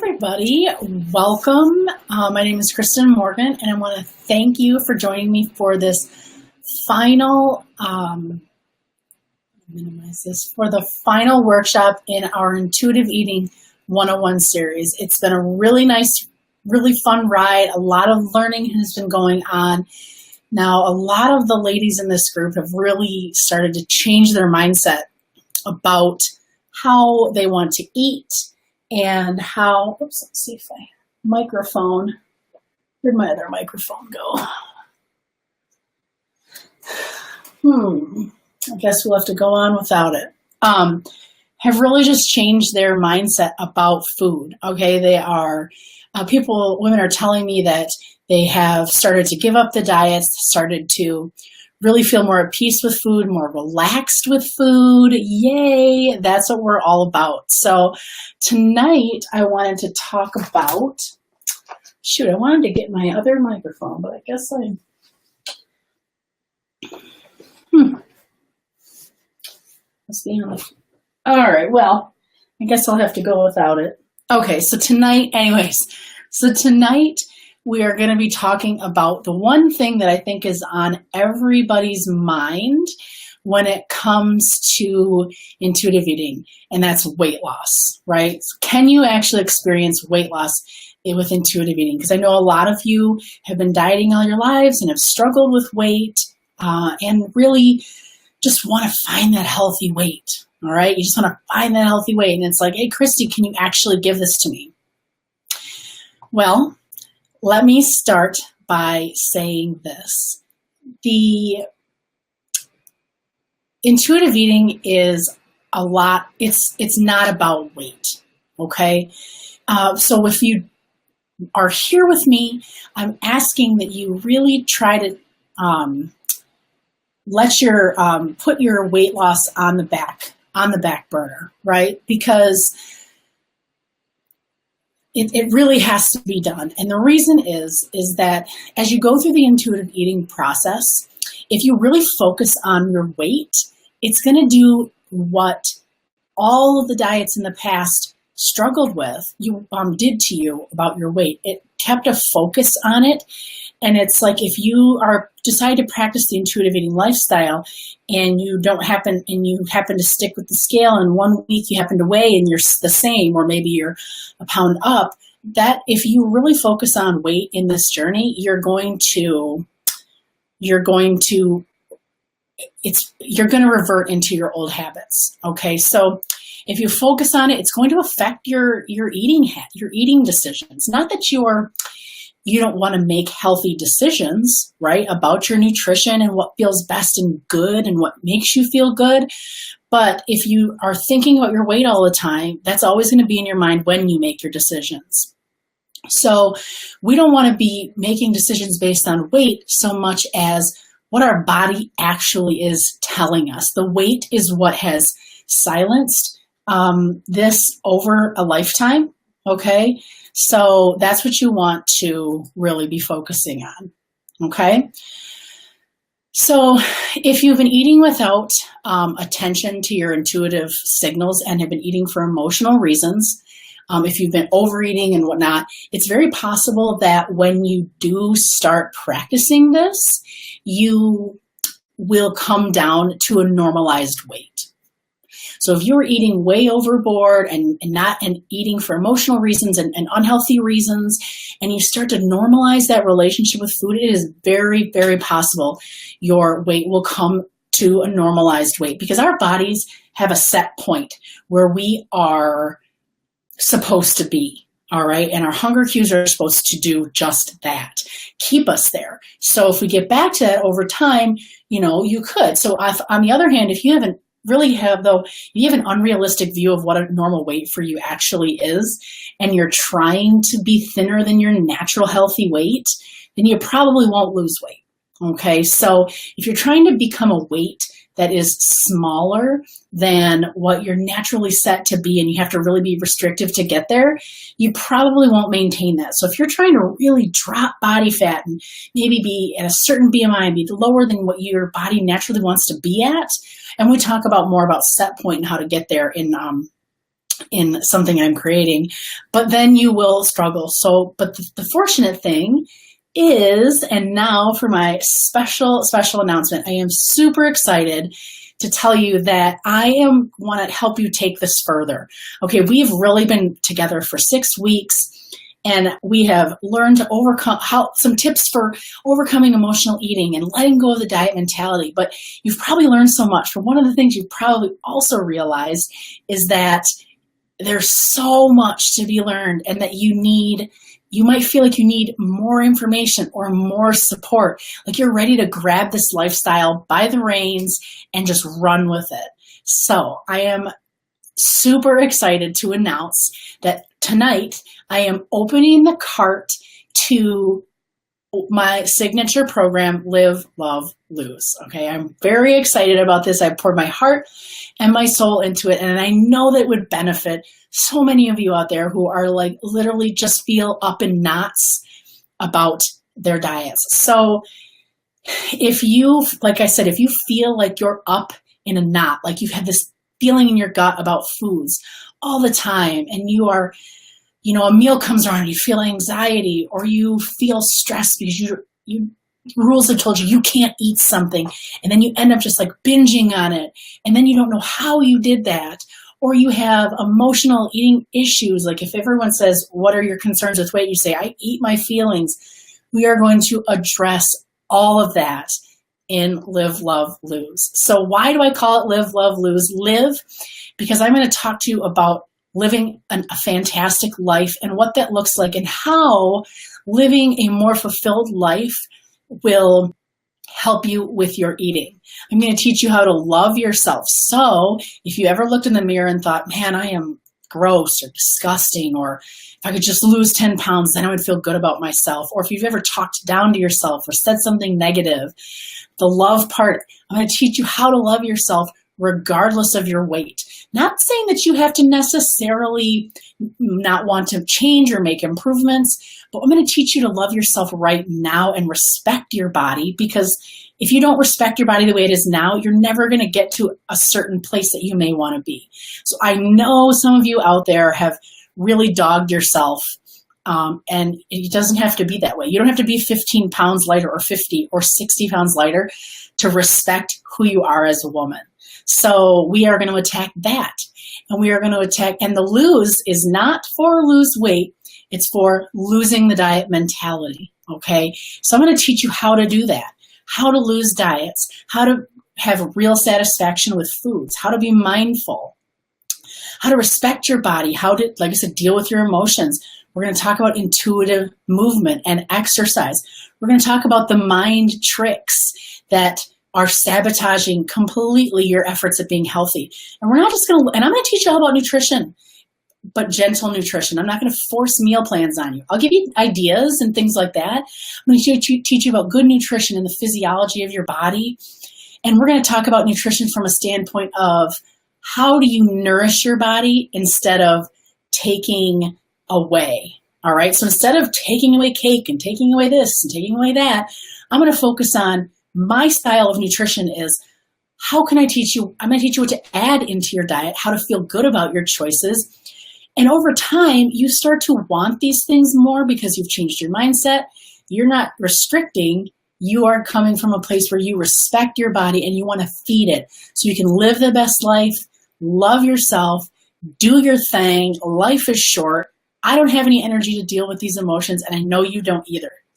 everybody. Welcome. My name is Kristen Morgan, and I want to thank you for joining me for this final, for the final workshop in our Intuitive Eating 101 series. It's been a really nice, really fun ride. A lot of learning has been going on. Now, a lot of the ladies in this group have really started to change their mindset about how they want to eat and how, oops, let's see if where'd my other microphone go? I guess we'll have to go on without it. Have really just changed their mindset about food. Okay, they are, women are telling me that they have started to give up the diets, started to really feel more at peace with food, more relaxed with food. Yay, that's what we're all about. So tonight I wanted to talk about, I wanted to get my other microphone, but I guess let's be honest. All right, well, I guess I'll have to go without it. Okay, so tonight we are going to be talking about the one thing that I think is on everybody's mind when it comes to intuitive eating, and that's weight loss, right? Can you actually experience weight loss with intuitive eating? Because I know a lot of you have been dieting all your lives and have struggled with weight and really just want to find that healthy weight, all right? You just want to find that healthy weight, and it's like, hey, Christy, can you actually give this to me? Well, let me start by saying this. The intuitive eating is it's not about weight, okay? So if you are here with me, I'm asking that you really try to put your weight loss on the back burner, right? Because it really has to be done. And the reason is that as you go through the intuitive eating process, if you really focus on your weight, it's going to do what all of the diets in the past struggled with, did to you about your weight. It kept a focus on it. And it's like if you decide to practice the intuitive eating lifestyle and you happen to stick with the scale, and 1 week you happen to weigh and you're the same, or maybe you're a pound up, that if you really focus on weight in this journey, you're going to revert into your old habits. Okay. So if you focus on it, it's going to affect your eating decisions. Not that you don't want to make healthy decisions, right, about your nutrition and what feels best and good and what makes you feel good. But if you are thinking about your weight all the time, that's always going to be in your mind when you make your decisions. So we don't want to be making decisions based on weight so much as what our body actually is telling us. The weight is what has silenced this over a lifetime, okay? So that's what you want to really be focusing on, okay? So if you've been eating without attention to your intuitive signals and have been eating for emotional reasons, if you've been overeating and whatnot, it's very possible that when you do start practicing this, you will come down to a normalized weight. So if you're eating way overboard and eating for emotional reasons and unhealthy reasons, and you start to normalize that relationship with food, it is very, very possible your weight will come to a normalized weight, because our bodies have a set point where we are supposed to be. All right. And our hunger cues are supposed to do just that, keep us there. So if we get back to that over time, you could. So on the other hand, if you have an unrealistic view of what a normal weight for you actually is, and you're trying to be thinner than your natural healthy weight, then you probably won't lose weight. Okay. So if you're trying to become a weight that is smaller than what you're naturally set to be, and you have to really be restrictive to get there, you probably won't maintain that. So if you're trying to really drop body fat and maybe be at a certain BMI, be lower than what your body naturally wants to be at, and we talk about more about set point and how to get there in in something I'm creating, but then you will struggle. So, but the fortunate thing is, and now for my special announcement, I am super excited to tell you that I want to help you take this further. Okay, we've really been together for 6 weeks, and we have learned to overcome some tips for overcoming emotional eating and letting go of the diet mentality. But you've probably learned so much. But one of the things you've probably also realized is that there's so much to be learned, and that you might feel like you need more information or more support, like you're ready to grab this lifestyle by the reins and just run with it. So I am super excited to announce that tonight I am opening the cart to my signature program, Live, Love, Lose. Okay, I'm very excited about this. I poured my heart and my soul into it, and I know that it would benefit so many of you out there who are like literally just feel up in knots about their diets. So if you, like I said, if you feel like you're up in a knot, like you've had this feeling in your gut about foods all the time, and you are, a meal comes around and you feel anxiety, or you feel stressed because you rules have told you can't eat something, and then you end up just like binging on it, and then you don't know how you did that, or you have emotional eating issues. Like if everyone says, what are your concerns with weight? You say, I eat my feelings. We are going to address all of that in Live, Love, Lose. So why do I call it Live, Love, Lose? Live, because I'm going to talk to you about living a fantastic life and what that looks like, and how living a more fulfilled life will help you with your eating. I'm going to teach you how to love yourself. So if you ever looked in the mirror and thought, man, I am gross or disgusting, or if I could just lose 10 pounds, then I would feel good about myself. Or if you've ever talked down to yourself or said something negative, the love part, I'm going to teach you how to love yourself regardless of your weight. Not saying that you have to necessarily not want to change or make improvements, but I'm going to teach you to love yourself right now and respect your body, because if you don't respect your body the way it is now, you're never going to get to a certain place that you may want to be. So I know some of you out there have really dogged yourself, and it doesn't have to be that way. You don't have to be 15 pounds lighter or 50 or 60 pounds lighter to respect who you are as a woman. So we are going to attack that, and we are going to attack, and the lose is not for lose weight. It's for losing the diet mentality. Okay. So I'm going to teach you how to do that, how to lose diets, how to have real satisfaction with foods, how to be mindful, how to respect your body, how to, like I said, deal with your emotions. We're going to talk about intuitive movement and exercise. We're going to talk about the mind tricks that are sabotaging completely your efforts at being healthy. And we're not just going to, and I'm going to teach you all about nutrition, but gentle nutrition. I'm not going to force meal plans on you. I'll give you ideas and things like that. I'm going to teach you about good nutrition and the physiology of your body. And we're going to talk about nutrition from a standpoint of how do you nourish your body instead of taking away. All right. So instead of taking away cake and taking away this and taking away that, I'm going to focus on my style of nutrition is how can I teach you? I'm going to teach you what to add into your diet, how to feel good about your choices. And over time, you start to want these things more because you've changed your mindset. You're not restricting. You are coming from a place where you respect your body and you want to feed it so you can live the best life, love yourself, do your thing. Life is short. I don't have any energy to deal with these emotions, and I know you don't either.